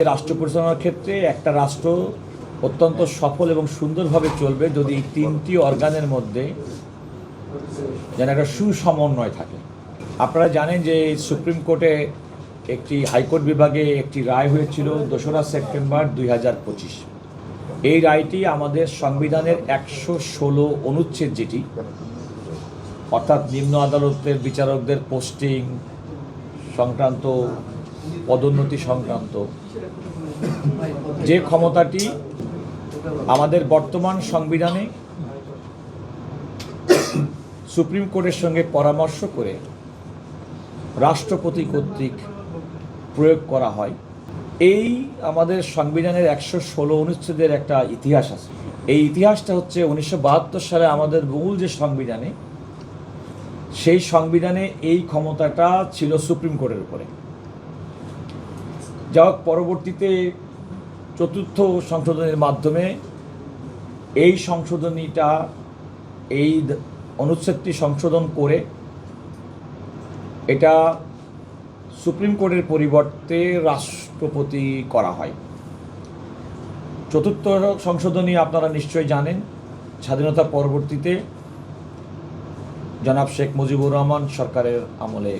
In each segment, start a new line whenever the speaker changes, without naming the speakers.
রাষ্ট্র পরিচালনার ক্ষেত্রে একটা রাষ্ট্র অত্যন্ত সফল এবং সুন্দরভাবে চলবে যদি এই তিনটি অর্গানের মধ্যে যেন একটা সুসমন্বয় থাকে। আপনারা জানেন যে সুপ্রিম কোর্টে একটি হাইকোর্ট বিভাগে একটি রায় হয়েছিল 2রা সেপ্টেম্বর 2025। এই রায়টি আমাদের সংবিধানের 116 অনুচ্ছেদ, যেটি অর্থাৎ নিম্ন আদালতের বিচারকদের পোস্টিং সংক্রান্ত, পদোন্নতি সংক্রান্ত যে ক্ষমতাটি আমাদের বর্তমান সংবিধানে সুপ্রিম কোর্টের সঙ্গে পরামর্শ করে রাষ্ট্রপতি কর্তৃক প্রয়োগ করা হয়, এই আমাদের সংবিধানের 116 অনুচ্ছেদের একটা ইতিহাস আছে। এই ইতিহাসটা হচ্ছে 1972 সালে আমাদের মূল যে সংবিধানে, সেই সংবিধানে এই ক্ষমতাটা ছিল সুপ্রিম কোর্টের উপরে। যা হোক, পরবর্তীতে 4র্থ সংশোধনীর মাধ্যমে এই সংশোধনীটা, এই অনুচ্ছেদটি সংশোধন করে এটা সুপ্রিম কোর্টের পরিবর্তে রাষ্ট্রপতি করা হয়। 4র্থ সংশোধনী আপনারা নিশ্চয়ই জানেন, স্বাধীনতা পরবর্তীতে জনাব শেখ মুজিবুর রহমান সরকারের আমলে।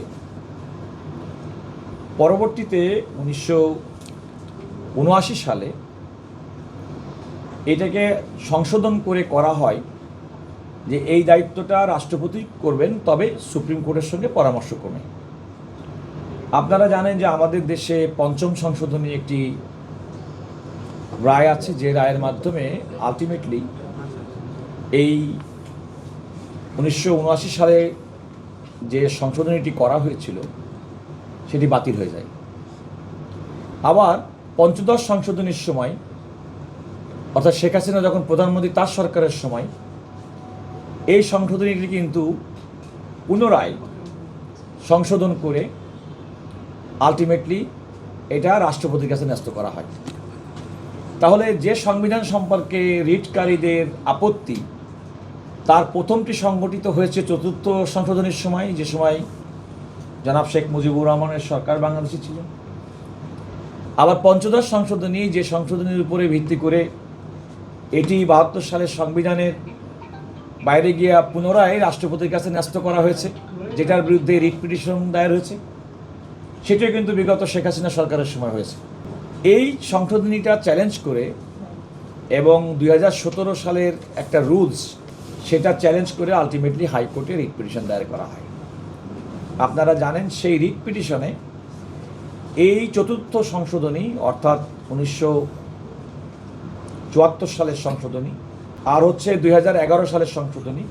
পরবর্তীতে 1979 সালে এটাকে সংশোধন করে করা হয় যে এই দায়িত্বটা রাষ্ট্রপতি করবেন, তবে সুপ্রিম কোর্টের সঙ্গে পরামর্শ ক্রমে। আপনারা জানেন যে আমাদের দেশে 5ম সংশোধনী একটি রায় আছে, যে রায়ের মাধ্যমে আলটিমেটলি এই 1979 সালে যে সংশোধনীটি করা হয়েছিল সেটি বাতিল হয়ে যায়। আবার 5ম সংশোধনীর সময়, অর্থাৎ শেখ হাসিনা যখন প্রধানমন্ত্রী, তার সরকারের সময় এই সংশোধনীটি কিন্তু পুনরায় সংশোধন করে আলটিমেটলি এটা রাষ্ট্রপতির কাছে ন্যস্ত করা হয়। তাহলে যে সংবিধান সম্পর্কে রিটকারীদের আপত্তি, তার প্রথমটি সংগঠিত হয়েছে 4র্থ সংশোধনীর সময়, যে সময় জনাব শেখ মুজিবুর রহমানের সরকার বাংলাদেশে ছিল। আবার 5ম সংশোধনী, যে সংশোধনীর উপরে ভিত্তি করে এটি 72 সালের সংবিধানের বাইরে গিয়ে পুনরায় রাষ্ট্রপতির কাছে ন্যস্ত করা হয়েছে, যেটার বিরুদ্ধে রিট পিটিশন দায়ের হয়েছে, সেটাও কিন্তু বিগত শেখ হাসিনা সরকারের সময় হয়েছে। এই সংশোধনীটা চ্যালেঞ্জ করে এবং 2017 সালের একটা রুলস, সেটা চ্যালেঞ্জ করে আলটিমেটলি হাইকোর্টে রিট পিটিশন দায়ের করা হয়। আপনারা জানেন সেই রিট পিটিশনে এই 4র্থ সংশোধনী, অর্থাৎ 1974 সালের সংশোধনী আর হচ্ছে 2011 সালের সংশোধনী,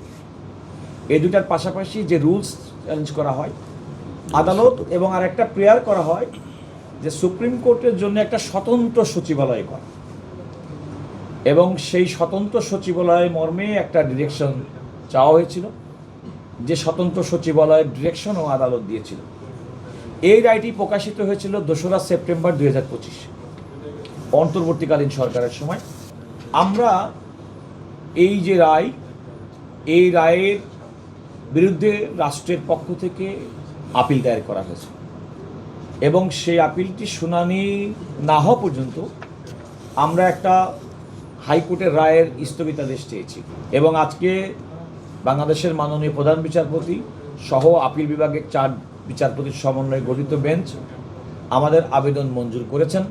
এই দুটার পাশাপাশি যে রুলস চ্যালেঞ্জ করা হয় আদালত, এবং আর একটা প্রেয়ার করা হয় যে সুপ্রিম কোর্টের জন্য একটা স্বতন্ত্র সচিবালয় করা, এবং সেই স্বতন্ত্র সচিবালয় মর্মে একটা ডিরেকশন চাওয়া হয়েছিল, যে স্বতন্ত্র সচিবালয়ের ডিরেকশনও আদালত দিয়েছিল। এই রায়টি প্রকাশিত হয়েছিল 2রা সেপ্টেম্বর 2025, অন্তর্বর্তীকালীন সরকারের সময়। আমরা এই যে রায়, এই রায়ের বিরুদ্ধে রাষ্ট্রের পক্ষ থেকে আপিল দায়ের করা হয়েছে, এবং সেই আপিলটি শুনানি না হওয়া পর্যন্ত আমরা একটা হাইকোর্টের রায়ের স্থগিতাদেশ চেয়েছি। এবং আজকে বাংলাদেশের মাননীয় প্রধান বিচারপতি সহ আপিল বিভাগের 4 বিচারপতির সমন্বয়ে গঠিত বেঞ্চ আমাদের আবেদন মঞ্জুর করেছেন।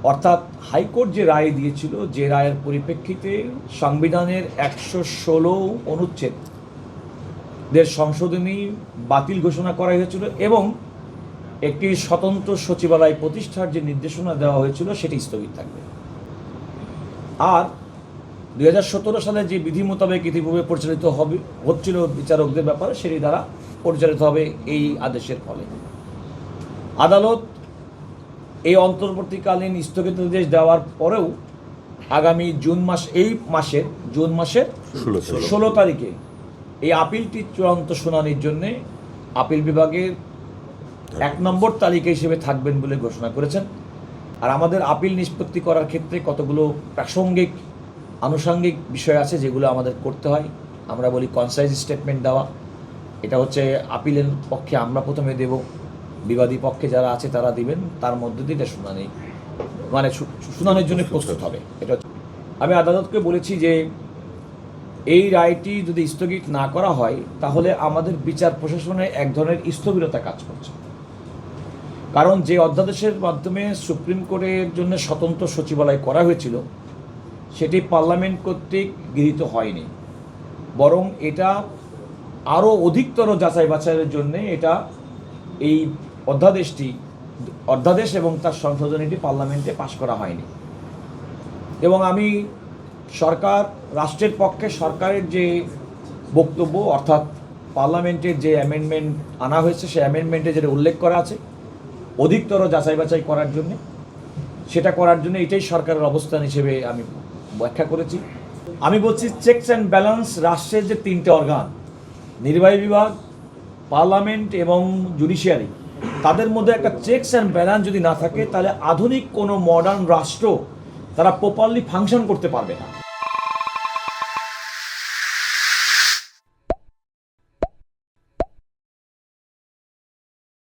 অর্থাৎ হাইকোর্ট যে রায় দিয়েছিল, যে রায়ের পরিপ্রেক্ষিতে সংবিধানের 116 অনুচ্ছেদের সংশোধনী বাতিল ঘোষণা করা হয়েছিল এবং একটি স্বতন্ত্র সচিবালয় প্রতিষ্ঠার যে নির্দেশনা দেওয়া হয়েছিল, সেটি স্থগিত থাকবে। আর 2017 সালে যে বিধি মোতাবেক ইতিপূর্বে পরিচালিত হচ্ছিল বিচারকদের ব্যাপারে, সেটি দ্বারা পরিচালিত হবে এই আদেশের ফলে। আদালত এই অন্তর্বর্তীকালীন স্থগিতাদেশ দেওয়ার পরেও আগামী জুন মাসের 16 তারিখে এই আপিলটি চূড়ান্ত শুনানির জন্যে আপিল বিভাগের 1 নম্বর তালিকা হিসেবে থাকবেন বলে ঘোষণা করেছেন। আর আমাদের আপিল নিষ্পত্তি করার ক্ষেত্রে কতগুলো প্রাসঙ্গিক আনুষঙ্গিক বিষয় আছে, যেগুলো আমাদের করতে হয়। আমরা বলি কনসাইজ স্টেটমেন্ট দেওয়া, এটা হচ্ছে আপিলের পক্ষে আমরা প্রথমে দেব, বিবাদী পক্ষে যারা আছে তারা দিবেন, তার মধ্যে দিয়ে এটা শুনানি মানে শুনানির জন্য প্রস্তুত হবে। এটা আমি আদালতকে বলেছি যে এই রায়টি যদি স্থগিত না করা হয় তাহলে আমাদের বিচার প্রশাসনে এক ধরনের স্থবিরতা কাজ করছে। কারণ যে অধ্যাদেশের মাধ্যমে সুপ্রিম কোর্টের জন্য স্বতন্ত্র সচিবালয় করা হয়েছিল সেটি পার্লামেন্ট কর্তৃক গৃহীত হয়নি, বরং এটা আরও অধিকতর যাচাই বাছাইয়ের জন্যে এটা এই অধ্যাদেশ এবং তার সংশোধনীটি পার্লামেন্টে পাশ করা হয়নি। এবং আমি রাষ্ট্রের পক্ষে সরকারের যে বক্তব্য, অর্থাৎ পার্লামেন্টের যে অ্যামেন্ডমেন্ট আনা হয়েছে সেই অ্যামেন্ডমেন্টে যেটা উল্লেখ করা আছে অধিকতর যাচাই বাছাই করার জন্য, সেটা করার জন্য এটাই সরকারের অবস্থান হিসেবে আমি ব্যাখ্যা করেছি। আমি বলছি চেকস অ্যান্ড ব্যালেন্স রাষ্ট্রের যে তিনটে অর্গান, নির্বাহী বিভাগ, পার্লামেন্ট এবং জুডিশিয়ারি, তাদের মধ্যে একটা চেকস অ্যান্ড ব্যালেন্স যদি না থাকে তাহলে আধুনিক কোনো মডার্ন রাষ্ট্র তারা প্রপারলি ফাংশন করতে পারবে না।